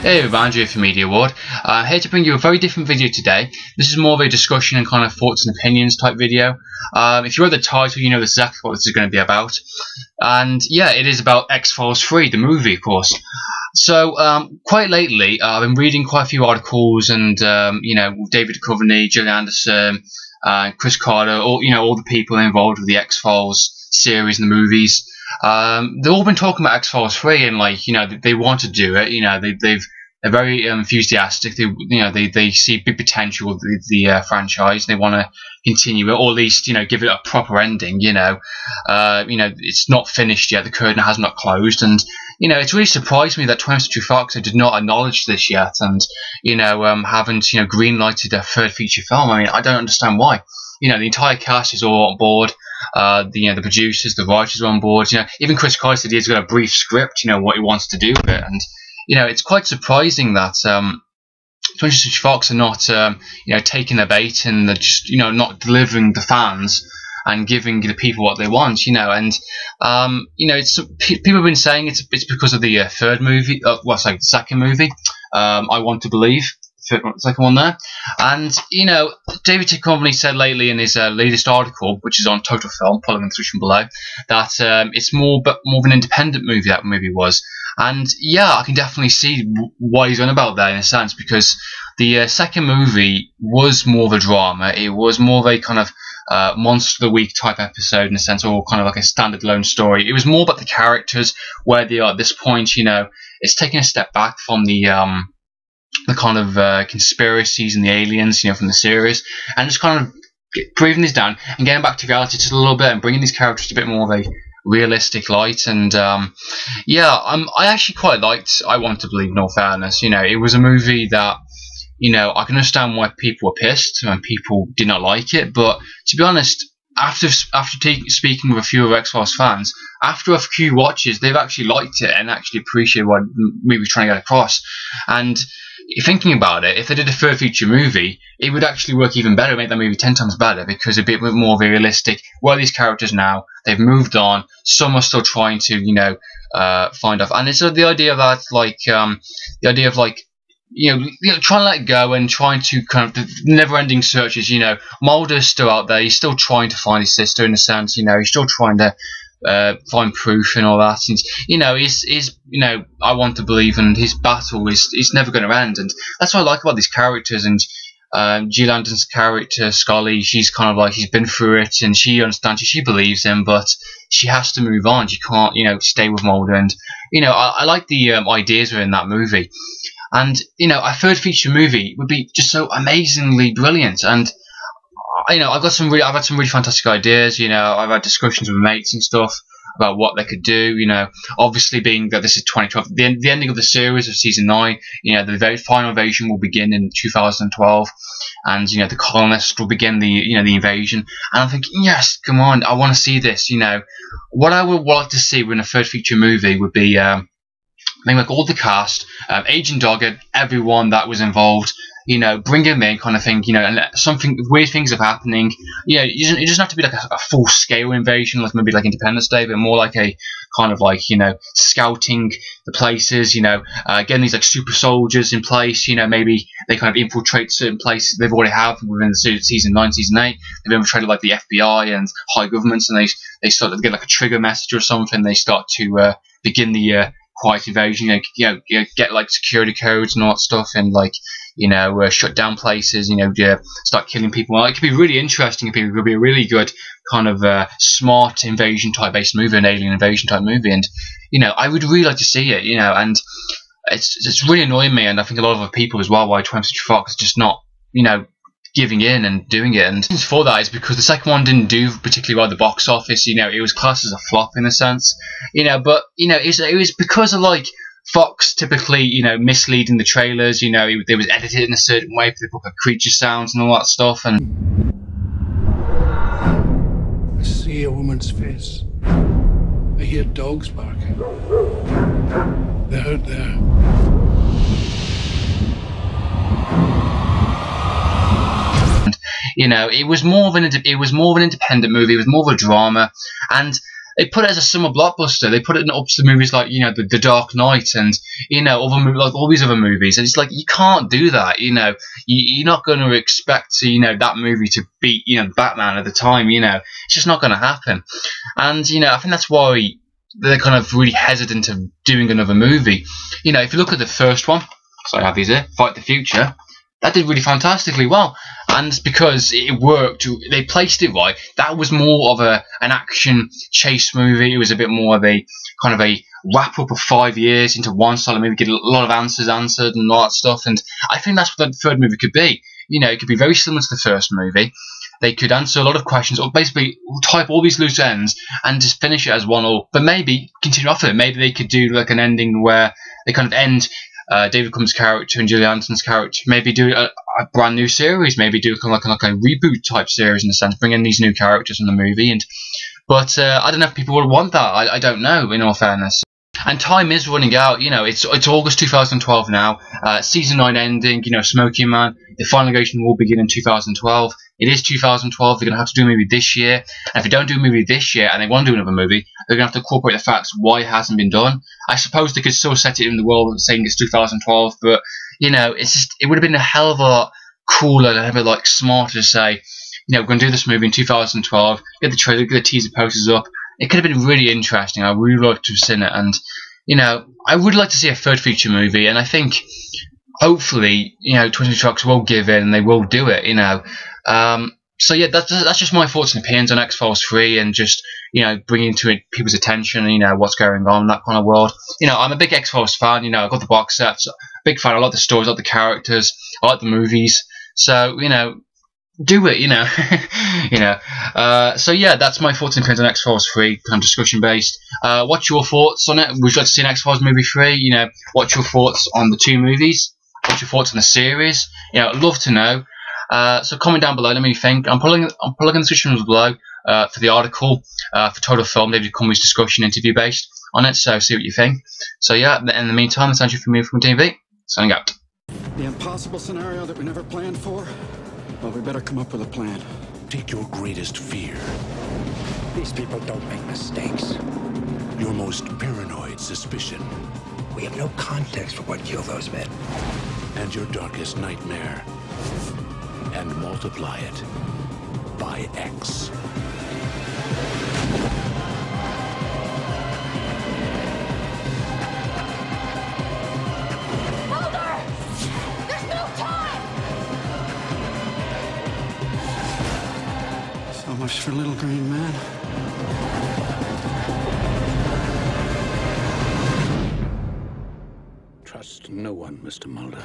Hey everyone, Andrew for Media Award. I'm here to bring you a very different video today. This is more of a discussion and kind of thoughts and opinions type video. If you read the title, you know exactly what this is going to be about. And yeah, it is about X-Files 3, the movie, of course. So quite lately, I've been reading quite a few articles, and you know, David Duchovny, Gillian Anderson, Chris Carter, all the people involved with the X-Files series and the movies. They've all been talking about X-Files 3, and like, you know, they want to do it. You know, they're very enthusiastic. They see big potential with the franchise. They want to continue it, or at least, you know, give it a proper ending. You know, it's not finished yet. The curtain has not closed, and you know, it's really surprised me that 20th Century Fox did not acknowledge this yet, and you know, haven't greenlighted their third feature film. I mean, I don't understand why. You know, the entire cast is all on board. The producers, the writers are on board. You know, even Chris Carter said he's got a brief script. You know what he wants to do with it, and you know, it's quite surprising that 20th Century Fox are not taking the bait and they're just not delivering the fans and giving the people what they want. You know, and people have been saying it's because of the third movie. The second movie. I Want to Believe. Second one there, and you know, David Duchovny said lately in his latest article, which is on Total Film, pulling them through from below, that it's more of an independent movie. That movie was, and yeah, I can definitely see what he's on about there in a sense, because the second movie was more of a drama. It was more of a kind of monster of the week type episode in a sense, or kind of like a standalone story. It was more about the characters, where they are at this point. You know, it's taking a step back from the kind of conspiracies and the aliens, from the series, and just kind of breathing this down and getting back to reality just a little bit and bringing these characters to a bit more of a realistic light. And I actually quite liked I Want to Believe, in all fairness. You know, it was a movie that, I can understand why people were pissed and people did not like it, but to be honest, after speaking with a few of X-Files fans, after a few watches, they've actually liked it and actually appreciate what the movie's trying to get across. And thinking about it, if they did a third feature movie, it would actually work even better, make that movie 10 times better, because a bit more realistic. Where are these characters now? They've moved on. Some are still trying to, find off. And it's the idea of that, trying to let go and trying to kind of the never-ending searches. Mulder's still out there. He's still trying to find his sister, in a sense. He's still trying to find proof and all that. And, he's I Want to Believe, and his battle is never going to end. And that's what I like about these characters. And Gillian Anderson's character, Scully, she's kind of like, she's been through it, and she understands, she believes him, but she has to move on. She can't, stay with Mulder. And, I like the ideas within that movie. And, a third feature movie would be just so amazingly brilliant. And, I've had some really fantastic ideas. I've had discussions with mates and stuff about what they could do. Obviously being that this is 2012, the ending of the series of season 9. The very final invasion will begin in 2012, and the colonists will begin the invasion. And I'm thinking, yes, come on, I want to see this. What I would like to see in a third feature movie would be maybe like all the cast, Agent Doggett, everyone that was involved. Bring him in, kind of thing. And something weird things are happening. It doesn't have to be like a full scale invasion, like maybe like Independence Day, but more like a kind of like scouting the places. Getting these like super soldiers in place. Maybe they kind of infiltrate certain places they've already have within the season 9, season 8. They've infiltrated like the FBI and high governments, and they start to get like a trigger message or something. They start to begin the quiet invasion. Get like security codes and all that stuff, and like shut down places. Start killing people. Well, it could be really interesting. It could be a really good kind of smart invasion type based movie, an alien invasion type movie. And I would really like to see it. And it's really annoying me, and I think a lot of other people as well, why 20th Century Fox is just not giving in and doing it. And for that is because the second one didn't do particularly well at the box office. It was classed as a flop in a sense. But it was because of like Fox typically misleading the trailers. They was edited in a certain way for the book of creature sounds and all that stuff. And I see a woman's face. I hear dogs barking. They're out there. it was more of an independent movie. It was more of a drama, and they put it as a summer blockbuster. They put it up to movies like, you know, the Dark Knight and, you know, other movies, like all these other movies. And it's like, you can't do that. You know, you're not going to expect to, you know, that movie to beat, you know, Batman at the time. You know, it's just not going to happen. And, you know, I think that's why they're kind of really hesitant of doing another movie. You know, if you look at the first one, so I have these here, Fight the Future, that did really fantastically well, and because it worked, they placed it right. That was more of an action chase movie. It was a bit more of a kind of a wrap up of 5 years into one solid movie, get a lot of answers answered and all that stuff. And I think that's what the third movie could be. You know, it could be very similar to the first movie. They could answer a lot of questions, or basically type all these loose ends and just finish it as one, or but maybe continue off of it. Maybe they could do like an ending where they kind of end David Duchovny's character and Gillian Anderson's character. Maybe do a brand new series. Maybe do kind of like a reboot type series in a sense. Bring in these new characters in the movie. But I don't know if people would want that. I don't know, in all fairness. And time is running out. You know, it's August 2012 now. Season 9 ending. You know, Smoking Man. The final engagement will begin in 2012. It is 2012. They're going to have to do a movie this year. And if they don't do a movie this year and they want to do another movie, they're going to have to incorporate the facts why it hasn't been done. I suppose they could still set it in the world saying it's 2012, but, you know, it's just, it would have been a hell of a lot cooler and a bit like smarter to say, you know, we're going to do this movie in 2012, get the trailer, get the teaser posters up. It could have been really interesting. I really like to have seen it. And, you know, I would like to see a third feature movie, and I think hopefully, you know, 20 Trucks will give in and they will do it, you know. So yeah, that's just my thoughts and opinions on X-Files 3, and just, you know, bringing to it people's attention, you know, what's going on in that kind of world. You know, I'm a big X-Files fan. You know, I've got the box sets. Big fan. I like the stories, I like the characters, I like the movies. So, you know, do it. You know, you know. So yeah, that's my thoughts and opinions on X-Files 3, kind of discussion based. What's your thoughts on it? Would you like to see an X-Files movie 3? You know, what's your thoughts on the 2 movies? What's your thoughts on the series? You know, I'd love to know. So comment down below, let me think. I'm pulling in the description below for the article for Total Film, David Duchovny's discussion interview based on it, so see what you think. So yeah, in the meantime, that's Andrew from me from TV, signing out. The impossible scenario that we never planned for? Well, we better come up with a plan. Take your greatest fear, These people don't make mistakes. your most paranoid suspicion, We have no context for what killed those men. and your darkest nightmare, and multiply it by X. Mulder! There's no time! So much for little green man. Trust no one, Mr. Mulder.